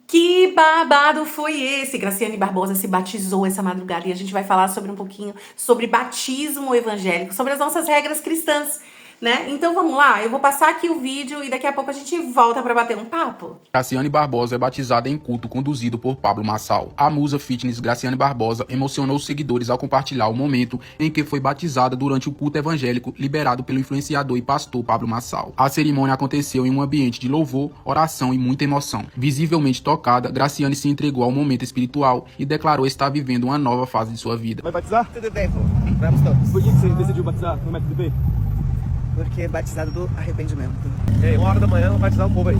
Que babado foi esse? Graciane Barbosa se batizou essa madrugada e a gente vai falar sobre um pouquinho sobre batismo evangélico, sobre as nossas regras cristãs, né? Então vamos lá, eu vou passar aqui o vídeo e daqui a pouco a gente volta para bater um papo. Graciane Barbosa é batizada em culto conduzido por Pablo Marçal. A musa fitness Graciane Barbosa emocionou os seguidores ao compartilhar o momento em que foi batizada durante o culto evangélico liberado pelo influenciador e pastor Pablo Marçal. A cerimônia aconteceu em um ambiente de louvor, oração e muita emoção. Visivelmente tocada, Graciane se entregou ao momento espiritual e declarou estar vivendo uma nova fase de sua vida. Vai batizar? Tudo bem, vô. Vamos todos. Por que você decidiu batizar no método B? Porque é batizado do arrependimento. E aí, 1h da manhã, vamos batizar o povo aí.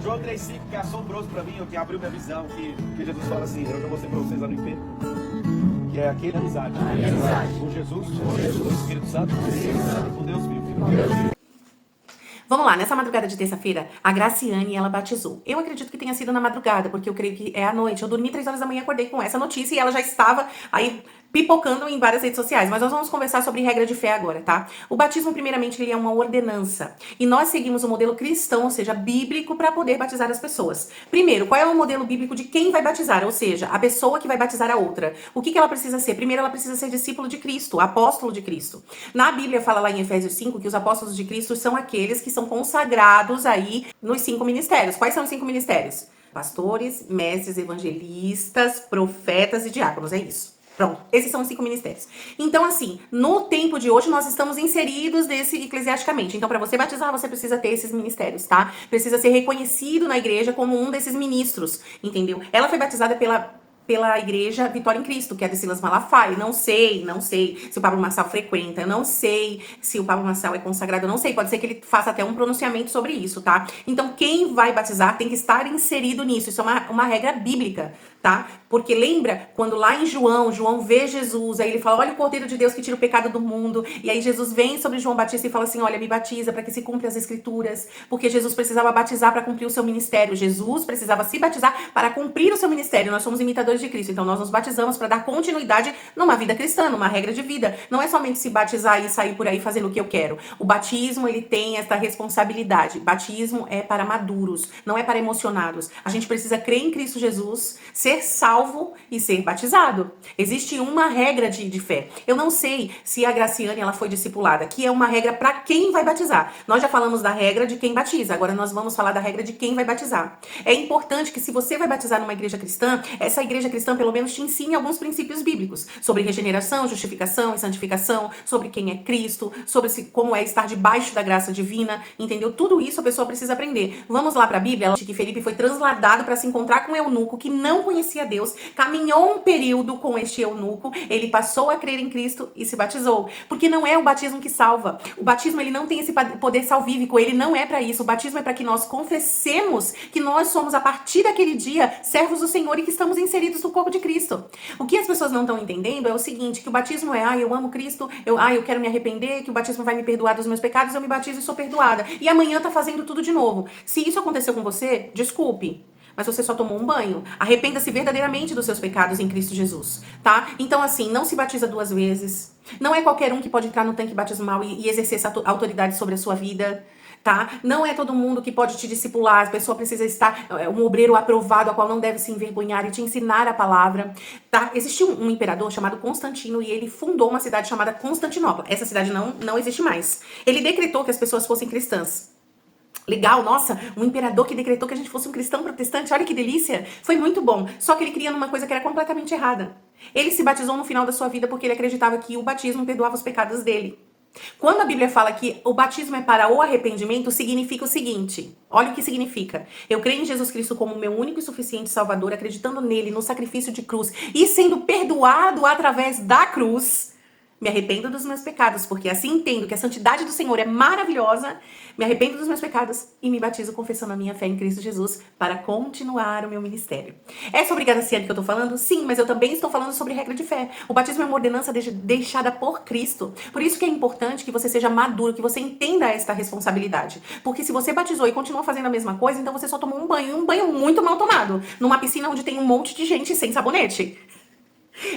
João 3,5, que é assombroso pra mim, o que abriu minha visão, que Jesus fala assim, eu já mostrei pra vocês lá no IP, que é aquele amizade. Com Jesus, com o Espírito Santo, com Deus vivo. Vamos lá, nessa madrugada de terça-feira, a Graciane, ela batizou. Eu acredito que tenha sido na madrugada, porque eu creio que é à noite. Eu dormi 3 horas da manhã, acordei com essa notícia e ela já estava aí pipocando em várias redes sociais. Mas nós vamos conversar sobre regra de fé agora, tá? O batismo, primeiramente, ele é uma ordenança. E nós seguimos o modelo cristão, ou seja, bíblico, para poder batizar as pessoas. Primeiro, qual é o modelo bíblico de quem vai batizar? Ou seja, a pessoa que vai batizar a outra. O que ela precisa ser? Primeiro, ela precisa ser discípulo de Cristo, apóstolo de Cristo. Na Bíblia fala lá em Efésios 5 que os apóstolos de Cristo são aqueles que são consagrados aí nos 5 ministérios. Quais são os 5 ministérios? Pastores, mestres, evangelistas, profetas e diáconos. É isso. Pronto, esses são os 5 ministérios. Então, assim, no tempo de hoje, nós estamos inseridos nesse eclesiasticamente. Então, para você batizar, você precisa ter esses ministérios, tá? Precisa ser reconhecido na igreja como um desses ministros, entendeu? Ela foi batizada pela igreja Vitória em Cristo, que é de Silas Malafaia. Não sei se o Pablo Marçal frequenta, eu não sei se o Pablo Marçal é consagrado, eu não sei, pode ser que ele faça até um pronunciamento sobre isso, tá? Então, quem vai batizar tem que estar inserido nisso, isso é uma regra bíblica, tá? Porque lembra, quando lá em João vê Jesus, aí ele fala, olha o Cordeiro de Deus que tira o pecado do mundo, e aí Jesus vem sobre João Batista e fala assim, olha, me batiza para que se cumpra as escrituras, porque Jesus precisava batizar para cumprir o seu ministério, Jesus precisava se batizar para cumprir o seu ministério, nós somos imitadores de Cristo, então nós nos batizamos para dar continuidade numa vida cristã, numa regra de vida, não é somente se batizar e sair por aí fazendo o que eu quero, o batismo ele tem essa responsabilidade, batismo é para maduros, não é para emocionados, a gente precisa crer em Cristo Jesus, ser salvo e ser batizado. Existe uma regra de fé. Eu não sei se a Graciane ela foi discipulada, que é uma regra para quem vai batizar. Nós já falamos da regra de quem batiza, agora nós vamos falar da regra de quem vai batizar. É importante que se você vai batizar numa igreja cristã, essa igreja cristã pelo menos te ensine alguns princípios bíblicos sobre regeneração, justificação e santificação, sobre quem é Cristo, sobre como é estar debaixo da graça divina, entendeu? Tudo isso a pessoa precisa aprender. Vamos lá para a Bíblia, que Felipe foi transladado para se encontrar com um eunuco que não conhecia Deus, caminhou um período com este eunuco, ele passou a crer em Cristo e se batizou. Porque não é o batismo que salva. O batismo ele não tem esse poder salvífico, ele não é para isso. O batismo é para que nós confessemos que nós somos a partir daquele dia servos do Senhor e que estamos inseridos no corpo de Cristo. O que as pessoas não estão entendendo é o seguinte, que o batismo é, eu amo Cristo, eu quero me arrepender, que o batismo vai me perdoar dos meus pecados, eu me batizo e sou perdoada. E amanhã tá fazendo tudo de novo. Se isso aconteceu com você, desculpe. Mas você só tomou um banho. Arrependa-se verdadeiramente dos seus pecados em Cristo Jesus, tá? Então, assim, não se batiza 2 vezes. Não é qualquer um que pode entrar no tanque batismal e exercer essa autoridade sobre a sua vida, tá? Não é todo mundo que pode te discipular. A pessoa precisa estar um obreiro aprovado, a qual não deve se envergonhar e te ensinar a palavra, tá? Existiu um imperador chamado Constantino e ele fundou uma cidade chamada Constantinopla. Essa cidade não existe mais. Ele decretou que as pessoas fossem cristãs. Legal, nossa, um imperador que decretou que a gente fosse um cristão protestante, olha que delícia, foi muito bom, só que ele cria uma coisa que era completamente errada. Ele se batizou no final da sua vida porque ele acreditava que o batismo perdoava os pecados dele. Quando a Bíblia fala que o batismo é para o arrependimento, significa o seguinte, olha o que significa, eu creio em Jesus Cristo como meu único e suficiente Salvador, acreditando nele, no sacrifício de cruz e sendo perdoado através da cruz, me arrependo dos meus pecados, porque assim entendo que a santidade do Senhor é maravilhosa, me arrependo dos meus pecados e me batizo confessando a minha fé em Cristo Jesus para continuar o meu ministério. É sobre Graciane que eu tô falando? Sim, mas eu também estou falando sobre regra de fé. O batismo é uma ordenança deixada por Cristo. Por isso que é importante que você seja maduro, que você entenda esta responsabilidade. Porque se você batizou e continua fazendo a mesma coisa, então você só tomou um banho muito mal tomado, numa piscina onde tem um monte de gente sem sabonete.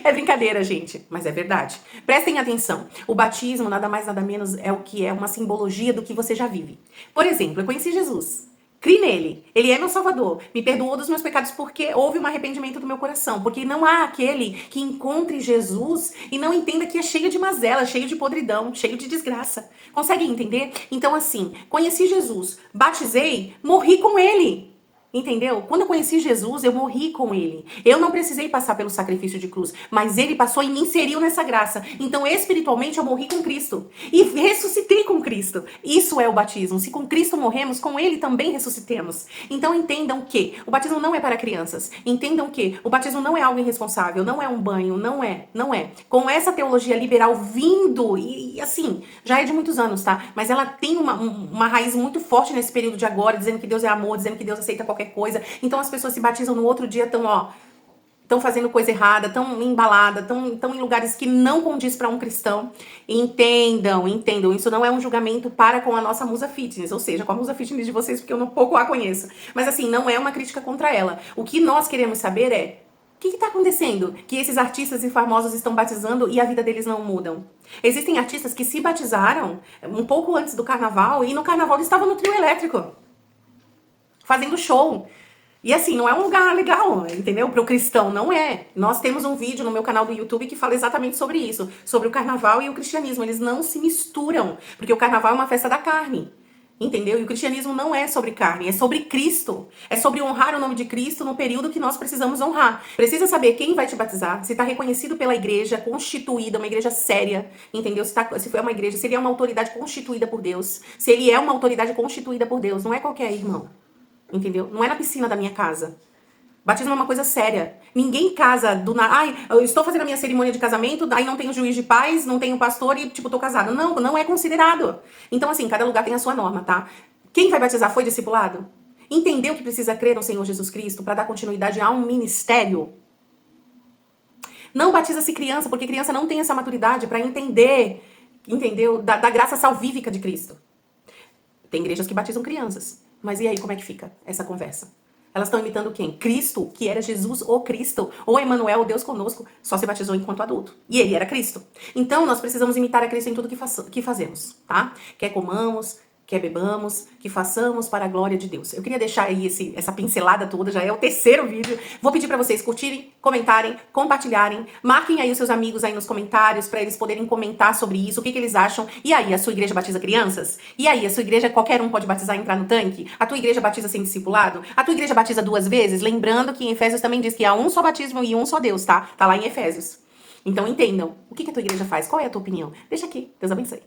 É brincadeira, gente, mas é verdade. Prestem atenção. O batismo, nada mais nada menos, é o que é uma simbologia do que você já vive. Por exemplo, eu conheci Jesus. Crie nele. Ele é meu salvador. Me perdoou dos meus pecados porque houve um arrependimento do meu coração. Porque não há aquele que encontre Jesus e não entenda que é cheio de mazela, cheio de podridão, cheio de desgraça. Consegue entender? Então assim, conheci Jesus, batizei, morri com ele. Entendeu? Quando eu conheci Jesus, eu morri com ele. Eu não precisei passar pelo sacrifício de cruz, mas ele passou e me inseriu nessa graça. Então, espiritualmente, eu morri com Cristo. E ressuscitei com Cristo. Isso é o batismo. Se com Cristo morremos, com ele também ressuscitemos. Então, entendam que o batismo não é para crianças. Entendam que o batismo não é algo irresponsável, não é um banho, não é. Com essa teologia liberal vindo, e assim, já é de muitos anos, tá? Mas ela tem uma raiz muito forte nesse período de agora, dizendo que Deus é amor, dizendo que Deus aceita qualquer coisa. Então as pessoas se batizam no outro dia, estão fazendo coisa errada, estão embalada, estão em lugares que não condiz para um cristão. Entendam, isso não é um julgamento para com a nossa musa fitness, ou seja, com a musa fitness de vocês, porque eu não pouco a conheço. Mas assim, não é uma crítica contra ela. O que nós queremos saber é, o que está acontecendo? Que esses artistas e famosos estão batizando e a vida deles não mudam. Existem artistas que se batizaram um pouco antes do carnaval e no carnaval eles estavam no trio elétrico, fazendo show. E assim, não é um lugar legal, entendeu? Para o cristão, não é. Nós temos um vídeo no meu canal do YouTube que fala exatamente sobre isso. Sobre o carnaval e o cristianismo. Eles não se misturam. Porque o carnaval é uma festa da carne. Entendeu? E o cristianismo não é sobre carne, é sobre Cristo. É sobre honrar o nome de Cristo no período que nós precisamos honrar. Precisa saber quem vai te batizar, se está reconhecido pela igreja constituída, uma igreja séria, entendeu? Se foi uma igreja, se ele é uma autoridade constituída por Deus. Se ele é uma autoridade constituída por Deus, não é qualquer irmão. Entendeu? Não é na piscina da minha casa. Batismo é uma coisa séria. Ninguém casa do nada. Ai, eu estou fazendo a minha cerimônia de casamento, aí não tenho juiz de paz, não tenho pastor e, tipo, tô casada. Não é considerado. Então, assim, cada lugar tem a sua norma, tá? Quem vai batizar foi discipulado? Entendeu que precisa crer no Senhor Jesus Cristo para dar continuidade a um ministério? Não batiza-se criança, porque criança não tem essa maturidade para entender, entendeu? Da graça salvífica de Cristo. Tem igrejas que batizam crianças. Mas e aí, como é que fica essa conversa? Elas estão imitando quem? Cristo, que era Jesus, o Cristo. Ou Emmanuel, o Deus conosco, só se batizou enquanto adulto. E ele era Cristo. Então, nós precisamos imitar a Cristo em tudo que fazemos, tá? Quer comamos, quer bebamos, que façamos para a glória de Deus. Eu queria deixar aí essa pincelada toda, já é o terceiro vídeo. Vou pedir para vocês curtirem, comentarem, compartilharem. Marquem aí os seus amigos aí nos comentários para eles poderem comentar sobre isso, o que eles acham. E aí, a sua igreja batiza crianças? E aí, a sua igreja qualquer um pode batizar e entrar no tanque? A tua igreja batiza sem discipulado? A tua igreja batiza 2 vezes? Lembrando que em Efésios também diz que há um só batismo e um só Deus, tá? Tá lá em Efésios. Então entendam. O que a tua igreja faz? Qual é a tua opinião? Deixa aqui. Deus abençoe.